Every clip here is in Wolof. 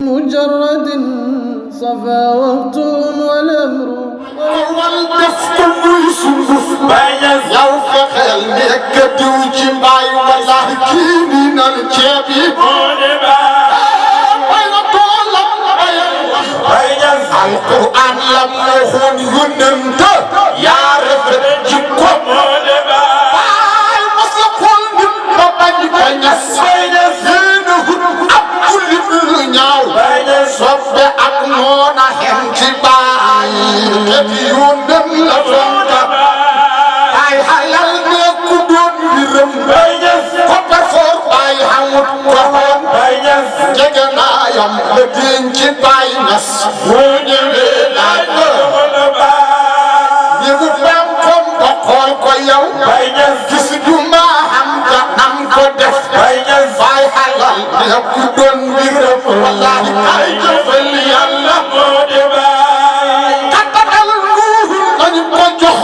مجرد صفا وقت والأمر والدفت ويسندف yow fexeel nekk diw ci mbaay wallahi kii nii na la ceebi bay na toolam bayal wax alquran lam waxoon yónnent yaa rafet jikko baay mas la xool nit ba bañ ba ñas yéena hut ab jullit lu ñaaw sofde ak noona xem ci baay ket yónnent la fonka baay halal ne ku doon mbiram ko perfoor baay xamut koxoon jege naayam la denc baay nas moo ñëwee laaj la yëgu bam kom ba xool ko yow gis du ma xam ja nam ko def baay halal ne ku doon mbiram wallahi ay jëfal yàlla katakal nguuru nañu ko jox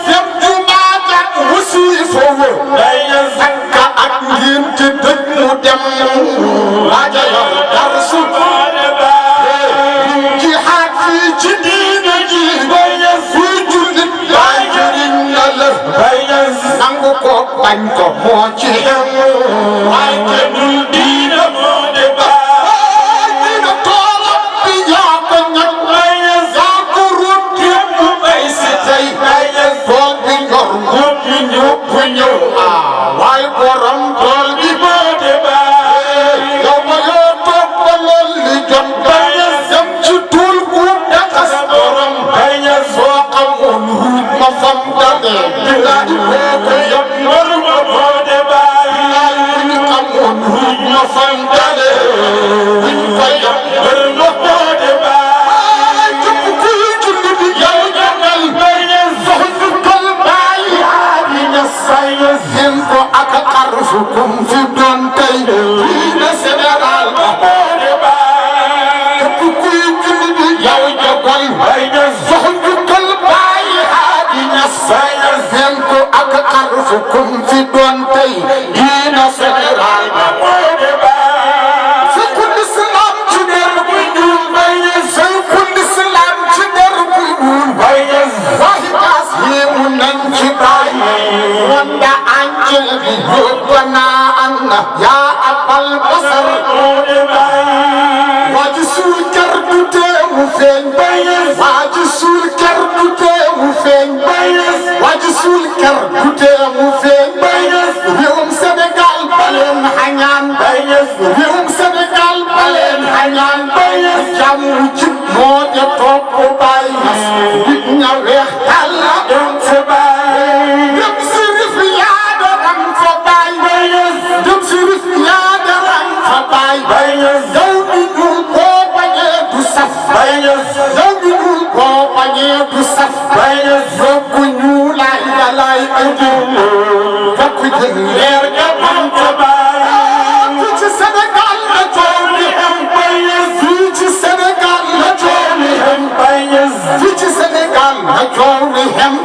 dem jumaata wusi foofu sakka ak ngénte dëj mu dem waaja yor darsu jihaad fii ci diine ji fii jullit baay jëriñ na la nangu ko bañ ko moo ci xem waaye kenul diine moo de baay diine toolam bi yaa ko ñag yaa ko ruut képp bay si tey tool bi ñor nguur bi ñëpp ñëw waaye borom tool bi moo de baay yow ma yoo toog ba lool li jot dem ci tuul bu dakas borom soo xamoon ruut ma fam dale bilaay boo ko yot yor ma moo de baay bilaay bu ñu xamoon ruut ma fam dale buñ ko yot yor ma moo de baay képp kuy julli bi yow ñaanal sox ñu kal baay di ñas seen ko ak xarfu kum fi doon tey fii na général ma moo de baay képp kuy julli bi yow jogal sox ñu kal baay di ñas seen ko ak xarfu kum fi doon tey fii na général ma moo de baay sekkul islam ci der bu ñuul sekkul islam ci der bu ñuul waaye kaas yéemu nañ ci baay wanda àncil bi yóbbu naa ànd yaa abal basar waa ji suul kër du teewu feeñ waa ji suul kër du teewu feeñ waa ji suul kër du teewu feeñ réewum Sénégal baleen xañaan réewum Sénégal baleen xañaan jàmm jub moo de topp baay nit ña weex tàll dem fa baay dem si rif yaa de ram fa baay dem si rif yaa de ram fa baay yow mi ñuul boo bañee du saf yow mi ñuul boo bañee du saf yokku ñuulaay dalay andi fokk jël leer ga am fa baay fii ci Sénégal la coow li am fii ci Sénégal la coow li am fii ci Sénégal la coow li am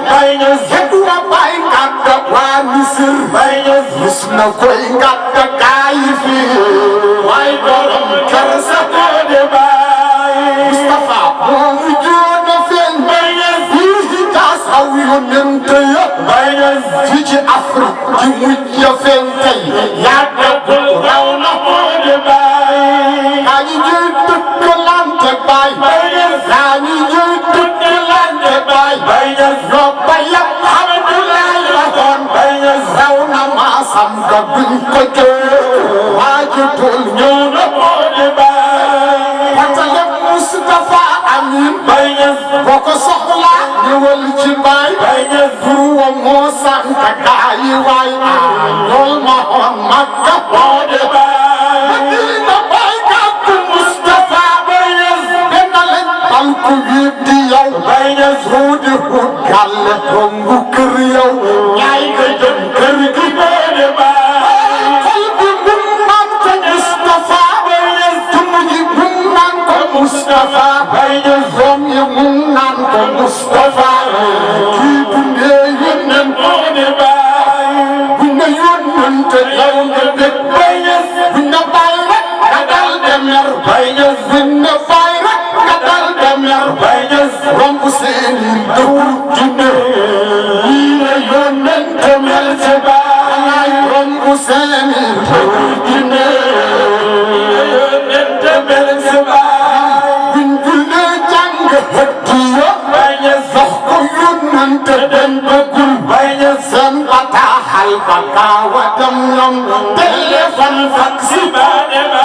yeddu wa baay ngàdda waa Misir mus na koy ngàdda kaay fii waaye borom kër sa koo de baay Mustafa moo mujjoon a feeñ fii Hijaz aw yonent ya fii ci Afrique ji mujj a feeñ tey yàggagul raw na moo de baay kaa ñi ñuy dëkkalante baay kaa ñi ñuy dëkkalante baay ñoo ba yàpp Abdoulaye waxoon raw na maasam ga buñ ko jël waaji tool ñëw na moo de baay patale Mustafa Amin boo ko soxla ñëwal ci baay pour wa moo sant gaayi waay lool ma on Makka moo de baay Madina baay gàttu Mustafa benn lañ bal ku wiib di yow ruudi hut gàlle rombu kër yow ñaay nga jëm kër gi moo de baay xol bi mun naan ko Mustafa tund yi mun naan ko Mustafa doom yi mun naan ko Mustafa kii dundee yónneen moo de baay buñ ne yónneen te yow nga dëkk buñ ne baay rek nga dal de mer fakawatam ñoom téléphone fax si baane ba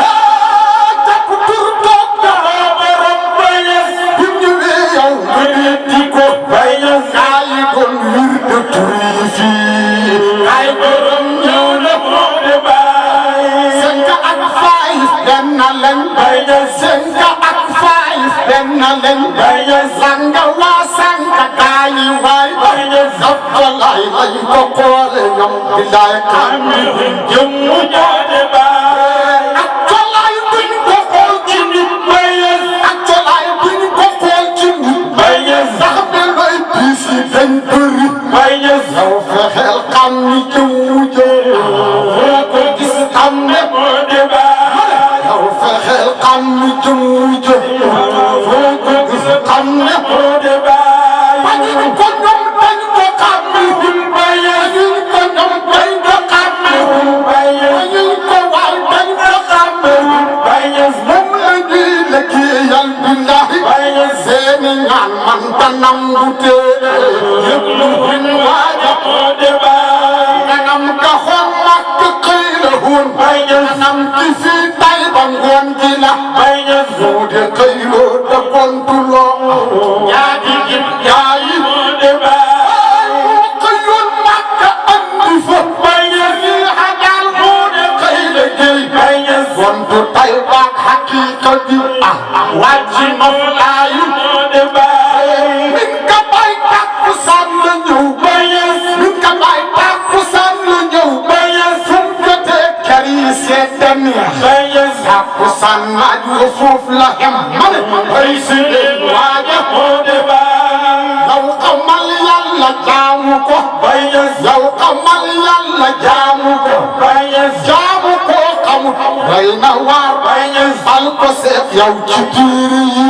takk tur toog dama borom bayes bu ñëwee yow nga di ko bayes kaay kon wir de tur yi fii kaay borom ñëw na moo de bay 5 ak 5 benn lañ bayes 5 ak 5 benn lañ bayes langa waa sànq kaay waay bayes Abdoulaye lañ ko koole ñoom bilaay kamil jëm mu jaade baay Abdoulaye buñ ko xool ci nit bayes Abdoulaye buñ ko xool ci nit bayes sax be lay bis yi dañ bëri bayes yow fexeel xam ni jëm mu jëm foo ko gis xam ne moo de baay yow fexeel xam ni jëm mu jëm foo ko gis xam ne moo de baay bañu ko ñoom dañ ko xam ni dul bayes ñu ko ñoom dañ ko xam ni dul bayes ñu ko waay dañ ko xam ni dul bayes moom la ñuy liggéeyal billahi bayes seeni ñaan man ta nangu tee yëpp lu buñ waaja moo de baay ganam ka xool makk xëy la woon bayes ganam ki fii tay ba ngoon gi la bayes moo de xëy loo da kontu loo ñaati jib jaayi moo de baay moo xëyoon makk andi fa bayes yi xagal moo de xëy la géey bayes kontu tay baak xaqiiqa ji wàcci maflaayu moo de baay min ka bay takku san la ñëw bayes min ka bay takku san la ñëw bayes fum jotee kër yi seetan bayes takku san naaj wa foofu la xem mane bay si leen waaja moo de baay yow xamal yàlla jaamu ko bayes yow xamal yàlla jaamu ko bayes jaamu ko xamut rey na waar bayes bal ko seet yow ci diiri yi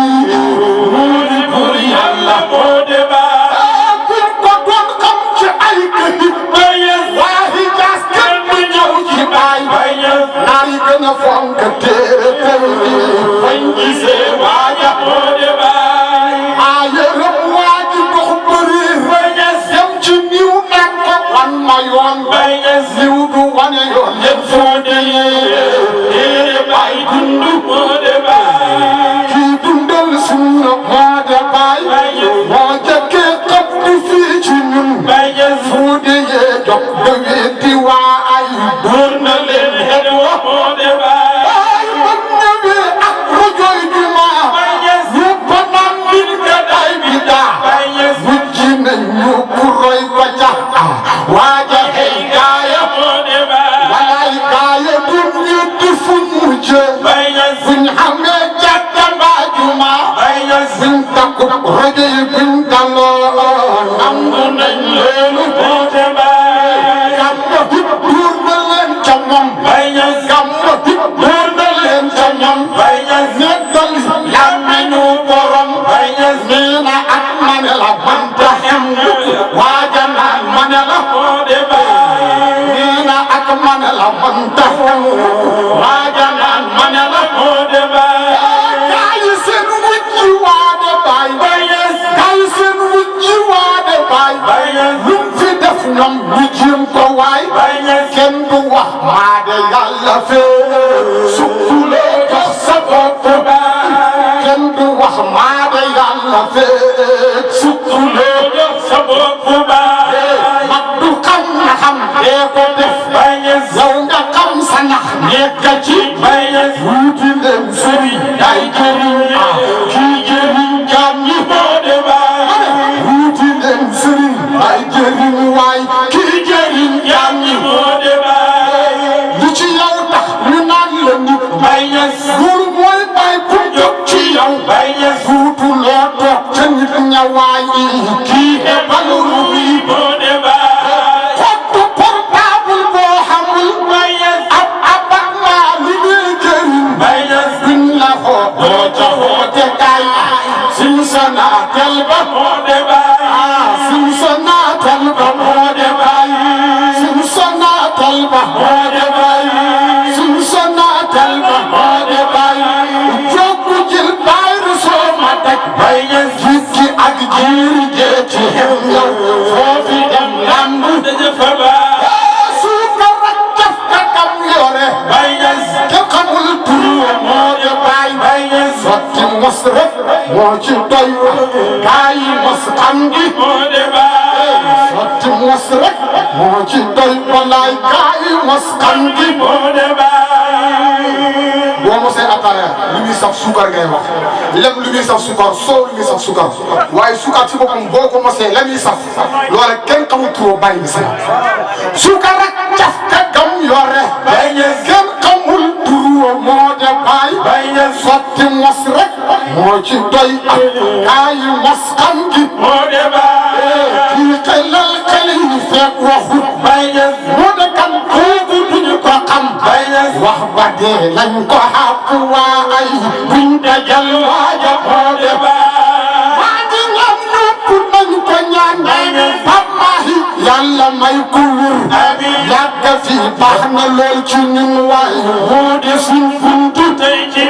muuri bur yàlla moo de baay kuñ ko doon xam ci ay këyit bayes waa Hijaas kenn du ñëw ci baay bayes naar yi gën a fonk téere tey fañ gisee waaja moo de baay maa yërëm waaji dox bëri bayes dem ci niw nag ko wan ma yoon bayes niw du wane yoon lépp foo deyee téere baay dund moo de baay kii dundal sunna moo de baay moo jëkkee xab di fii ci ñun bayes foo deyee dox ba weddi waa ay dóor na leen xet wa moo de baay man ñëwee ak rajoy bi ma ñëpp naan mbir ka day bi daa mujj nañ ñu ku roy ko ca waaja xëy gaaya moo de baay walaay gaaya buñ ñu di fuñ mujje buñ xamee jàkka mbaa juma buñ takku rajo yi buñ daloo nangu nañ leenu moo de baay gàmmu hip buur na leen ca moom gàmmu hip buur na leen ca ñoom nekkal làmmiñu borom nee na ak mane la banta xem waaja naan mane la moo de baay nee na ak mane la banta xem waaja naan mane la moo de baay gaayi seen wujji waa de baay gaayi seen wujji waa de baay lum fi def ñoom ñu jéem ko waay kenn du wax maa de yàlla fee sukkulee jox sa bopp kenn du wax maa de yàlla fee sukkulee jox sa bopp mag du xam na xam dee ko def yow nga xam sa nax nekk ci wuuti leen sëriñ day jëriñ kii jëriñ jaam ñi moo de baay wuuti leen sëriñ day jëriñ waay kii jëriñ jaam ñi moo de baay li ci yow tax ñu naan la nit buur mooy bay bu jóg ci yow wuutu loo toog ca nit ña waay kii ne baluru bi moo de baay xottu portable boo xamul ab abat naa li muy jëriñ duñ la xootoo ca xoote kaay sim Sonatel ba moo de baay sim Sonatel ba moo de baay sim Sonatel ba moo de baay sim Sonatel ba moo de baay jokku jël baay rusoo ma daj jikki ak jiiri jee ci xew yow foofi dem lamb sotti mos rek moo ci doy gaa yi mos xam gi sotti mos rek moo ci doy walaay gaa yi mos xam gi boo mosee ataaya lu muy saf suukar ngay wax lem lu muy saf suukar soo lu muy saf suukar waaye suukar ci boppam boo ko mosee la muy saf loola kenn xamul trop bàyyi bi sax suukar rek caf ka gam yore kenn xamul trop moo de bàyyi sotti mos rek moo ci doy ak kaay mos xam gi kii xelal xel yi fekk waxut moo de kan kooku duñu ko xam wax ba dee lañ ko xàpp waay buñ dajal waaja moo de waa ji ñoom ñëpp nañ ko ñaan bamaahi yàlla may ko wér yàgg fi baax na lool ci ñun waay moo de suñ buntu tey ci